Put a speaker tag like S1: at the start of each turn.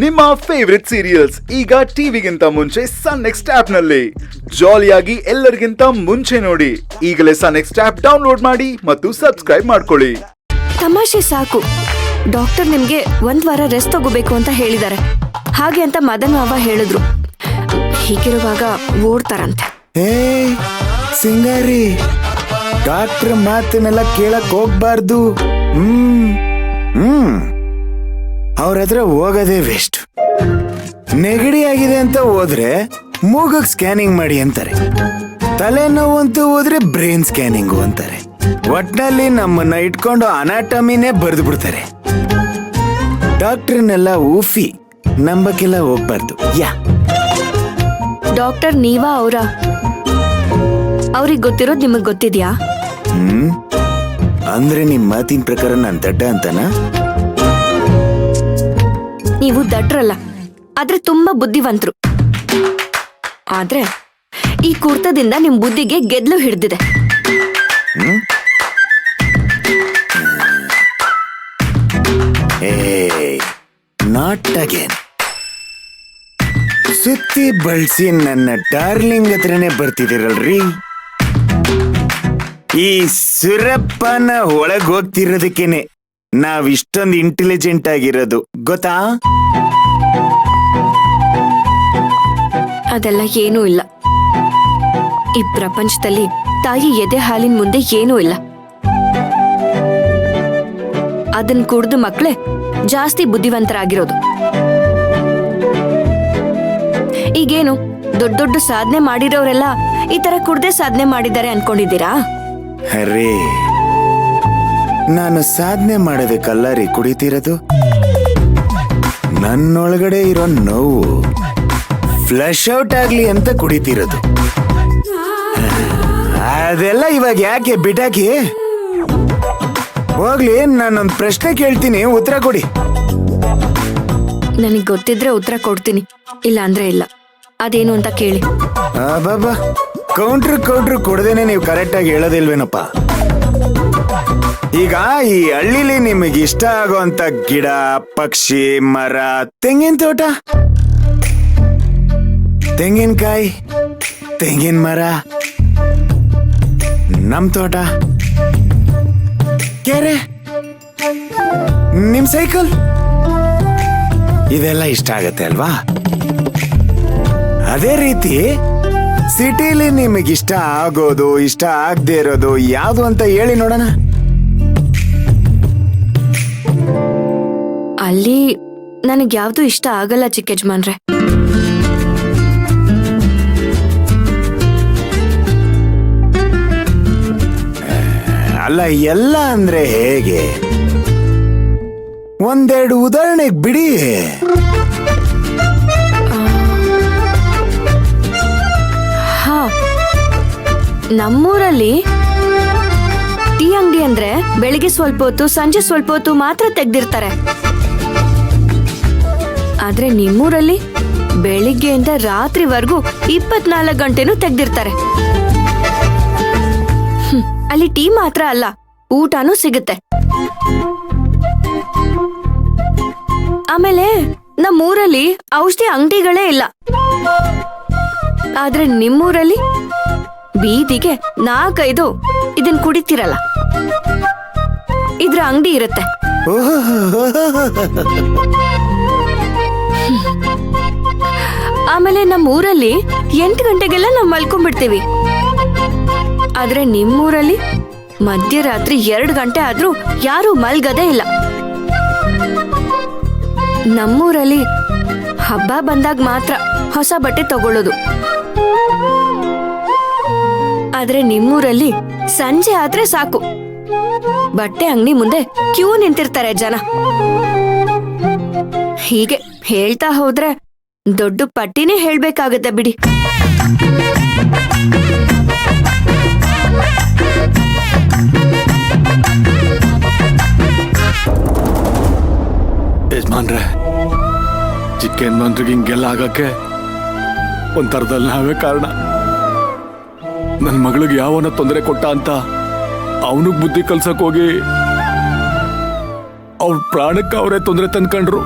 S1: ನಿಮ್ಮ favourite serials ಈಗ ಟಿವಿಗಿಂತ ಮುಂಚೆ ಸನ್ ನೆಕ್ಸ್ಟ್ ಆಪ್ ನಲ್ಲಿ ಜಾಲಿಯಾಗಿ ಎಲ್ಲರಿಗಿಂತ ಮುಂಚೆ ನೋಡಿ. ಈಗಲೇ ಸನ್ ನೆಕ್ಸ್ಟ್ ಆಪ್ ಡೌನ್ಲೋಡ್ ಮಾಡಿ ಮತ್ತು ಸಬ್ಸ್ಕ್ರೈಬ್ ಮಾಡ್ಕೊಳ್ಳಿ.
S2: ತಮಾಷೆ ಸಾಕು. ಡಾಕ್ಟರ್ ನಿಮ್ಗೆ 1 ವಾರ ರೆಸ್ಟ್ ತಗೋಬೇಕು ಅಂತ ಹೇಳಿದ್ದಾರೆ. ಹಾಗೆ ಅಂತ ಮದನ್ ಮಾವ ಹೇಳಿದ್ರು. ಹೀಗಿರುವಾಗ ಓಡ್ತಾರಂತೆ.
S3: ಸಿಂಗಾರಿ, ಡಾಕ್ಟರ್ ಮಾತನ್ನೆಲ್ಲ ಕೇಳಕ್ ಹೋಗ್ಬಾರ್ದು. ಅವ್ರ ಹತ್ರ ಹೋಗೋದೇ ವೇಸ್ಟ್. ನೆಗಡಿ ಆಗಿದೆ ಅಂತ ಹೋದ್ರೆ ಮೂಗಕ್ ಸ್ಕ್ಯಾನಿಂಗ್ ಮಾಡಿ ಅಂತಾರೆ. ತಲೆನೋವು ಅಂತ ಹೋದ್ರೆ ಬ್ರೈನ್ ಸ್ಕ್ಯಾನಿಂಗು ಅಂತಾರೆ. ಒಟ್ನಲ್ಲಿ ನಮ್ಮನ್ನ ಇಟ್ಕೊಂಡು ಅನಾಟಮಿನೇ ಬರೆದು ಬಿಡ್ತಾರೆ. ಡಾಕ್ಟರ್ನೆಲ್ಲ ಊಫಿ ನಂಬಕ್ಕೆಲ್ಲ ಹೋಗ್ಬಾರ್ದು.
S2: ಡಾಕ್ಟರ್ ನೀವಾ ಅವ್ರಿಗೆ ಗೊತ್ತಿರೋದು ನಿಮಗ್ ಗೊತ್ತಿದ್ಯಾ?
S3: ಅಂದ್ರೆ ನಿಮ್ ಮಾತಿನ ಪ್ರಕಾರ ನಾನ್ ದಡ್ಡ ಅಂತನಾ?
S2: ನೀವು ದಡ್ರಲ್ಲ, ಆದ್ರೆ ತುಂಬಾ ಬುದ್ಧಿವಂತರು. ಆದ್ರೆ ಈ ಕುರ್ತದಿಂದ ನಿಮ್ ಬುದ್ಧಿಗೆ ಗೆದ್ಲು ಹಿಡ್ದಿದೆ.
S3: Not again. ಸುತ್ತಿ ಬಳಸಿ ನನ್ನ ಡಾರ್ಲಿಂಗ್ ಹತ್ರನೇ ಬರ್ತಿದಿರಲ್ರಿ. ಈ ಸುರಪ್ಪನ ಒಳಗ್ ಹೋಗ್ತಿರೋದಕ್ಕೇನೆ ನಾವ್ ಇಷ್ಟೊಂದು ಇಂಟೆಲಿಜೆಂಟ್ ಆಗಿರೋದು, ಗೊತ್ತಾ?
S2: ಅದೆಲ್ಲ ಏನೂ ಇಲ್ಲ. ಈ ಪ್ರಪಂಚದಲ್ಲಿ ತಾಯಿ ಎದೆ ಹಾಲಿನ ಮುಂದೆ ಏನೂ ಇಲ್ಲ. ಅದನ್ ಕುಡ್ದು ಮಕ್ಳೇ ಜಾಸ್ತಿ ಬುದ್ಧಿವಂತರಾಗಿರೋದು. ಈಗೇನು ದೊಡ್ಡ ದೊಡ್ಡ ಸಾಧನೆ ಮಾಡಿರೋರೆಲ್ಲ ಈ ತರ ಕುಡ್ದೆ ಸಾಧನೆ ಮಾಡಿದ್ದಾರೆ ಅನ್ಕೊಂಡಿದ್ದೀರಾ?
S3: ಅರೇ, ನಾನು ಸಾಧನೆ ಮಾಡೋದಕ್ಕಲ್ಲ ರೀ ಕುಡಿತಿರೋದು. ನನ್ನೊಳಗಡೆ ಇರೋ ನೋವು ಫ್ಲಶ್ ಔಟ್ ಆಗ್ಲಿ ಅಂತ ಕುಡಿತಿರೋದು. ಅದೆಲ್ಲ ಇವಾಗ ಯಾಕೆ ಬಿಟಾಕಿ ಹೋಗ್ಲಿ. ನಾನೊಂದು ಪ್ರಶ್ನೆ ಕೇಳ್ತೀನಿ, ಉತ್ತರ ಕೊಡಿ.
S2: ನನಗ್ ಗೊತ್ತಿದ್ರೆ ಉತ್ತರ ಕೊಡ್ತೀನಿ, ಇಲ್ಲ ಅಂದ್ರೆ ಇಲ್ಲ. ಅದೇನು ಅಂತ ಕೇಳಿ.
S3: ಬಾಬಾ, ಕೌಂಟ್ರ್ ಕೊಡದೇನೆ ನೀವು ಕರೆಕ್ಟ್ ಆಗಿ ಹೇಳೋದಿಲ್ವೇನಪ್ಪ? ಈಗ ಈ ಹಳ್ಳಿಲಿ ನಿಮಗೆ ಇಷ್ಟ ಆಗೋಂತ ಗಿಡ, ಪಕ್ಷಿ, ಮರ, ತೆಂಗಿನ ತೋಟ, ತೆಂಗಿನಕಾಯಿ, ತೆಂಗಿನ ಮರ, ನಮ್ ತೋಟ, ಕೆರೆ, ನಿಮ್ ಸೈಕಲ್, ಇದೆಲ್ಲ ಇಷ್ಟ ಆಗತ್ತೆ ಅಲ್ವಾ? ಅದೇ ರೀತಿ ಸಿಟಿಲಿ ನಿಮಗಿಷ್ಟ ಆಗೋದು, ಇಷ್ಟ ಆಗದೆ ಇರೋದು ಯಾವುದು ಅಂತ ಹೇಳಿ ನೋಡೋಣ.
S2: ಅಲ್ಲಿ ನನಗ್ ಯಾವ್ದು ಇಷ್ಟ ಆಗಲ್ಲ ಚಿಕ್ಕ ಯಜಮಾನ್ರೆ.
S3: ಅಲ್ಲ, ಎಲ್ಲ ಅಂದ್ರೆ ಹೇಗೆ? ಒಂದೆರಡು ಉದಾಹರಣೆಗೆ ಬಿಡಿ.
S2: ನಮ್ಮೂರಲ್ಲಿ ಟೀ ಅಂಗಡಿ ಅಂದ್ರೆ ಬೆಳಿಗ್ಗೆ ಸ್ವಲ್ಪ ಹೊತ್ತು, ಸಂಜೆ ಸ್ವಲ್ಪ ಹೊತ್ತು ಮಾತ್ರ ತೆಗ್ದಿರ್ತಾರೆ. ಆದ್ರೆ ನಿಮ್ಮೂರಲ್ಲಿ ಬೆಳಿಗ್ಗೆಯಿಂದ ರಾತ್ರಿವರೆಗೂ 24 ಗಂಟೆನೂ ತೆಗ್ದಿರ್ತಾರೆ. ಅಲ್ಲಿ ಟೀ ಮಾತ್ರ ಅಲ್ಲ, ಊಟನೂ ಸಿಗುತ್ತೆ. ಆಮೇಲೆ ನಮ್ಮೂರಲ್ಲಿ ಔಷಧಿ ಅಂಗಡಿಗಳೇ ಇಲ್ಲ. ಆದ್ರೆ ನಿಮ್ಮೂರಲ್ಲಿ ಬೀದಿಗೆ 4-5 ಇದನ್ ಕುಡಿತಿರಲ್ಲ, ಇದ್ರ ಅಂಗಡಿ ಇರುತ್ತೆ. ಆಮೇಲೆ ನಮ್ಮ ಊರಲ್ಲಿ 8 ಗಂಟೆಗೆಲ್ಲ ನಾವು ಮಲ್ಕೊಂಡ್ಬಿಡ್ತೀವಿ. ಆದ್ರೆ ನಿಮ್ಮೂರಲ್ಲಿ ಮಧ್ಯರಾತ್ರಿ 2 ಗಂಟೆ ಆದ್ರೂ ಯಾರು ಮಲ್ಗದೇ ಇಲ್ಲ. ನಮ್ಮೂರಲ್ಲಿ ಹಬ್ಬ ಬಂದಾಗ ಮಾತ್ರ ಹೊಸ ಬಟ್ಟೆ ತಗೊಳ್ಳೋದು. ಆದ್ರೆ ನಿಮ್ಮೂರಲ್ಲಿ ಸಂಜೆ ಆದ್ರೆ ಸಾಕು, ಬಟ್ಟೆ ಅಂಗಡಿ ಮುಂದೆ ಕ್ಯೂ ನಿಂತಿರ್ತಾರೆ ಜನ. ಹೀಗೆ ಹೇಳ್ತಾ ಹೋದ್ರೆ ದೊಡ್ಡ ಪಟ್ಟಿನೇ ಹೇಳ್ಬೇಕಾಗತ್ತೆ ಬಿಡಿ.
S4: ಯಜಮಾನ್ರೆ, ಚಿಕ್ಕ ಯಜಮಾನ್ರಿಗೆ ಹಿಂಗೆಲ್ಲ ಆಗಕ್ಕೆ ಒಂಥರದಲ್ಲಿ ನಾವೇ ಕಾರಣ. ನನ್ನ ಮಗಳಿಗೆ ಯಾವನ ತೊಂದರೆ ಕೊಟ್ಟ ಅಂತ ಅವನಿಗೆ ಬುದ್ಧಿ ಕಲ್ಸಕ್ ಹೋಗಿ ಅವ್ರ ಪ್ರಾಣಕ್ಕೆ ಅವರೇ ತೊಂದರೆ ತಂದ್ಕೊಂಡ್ರು.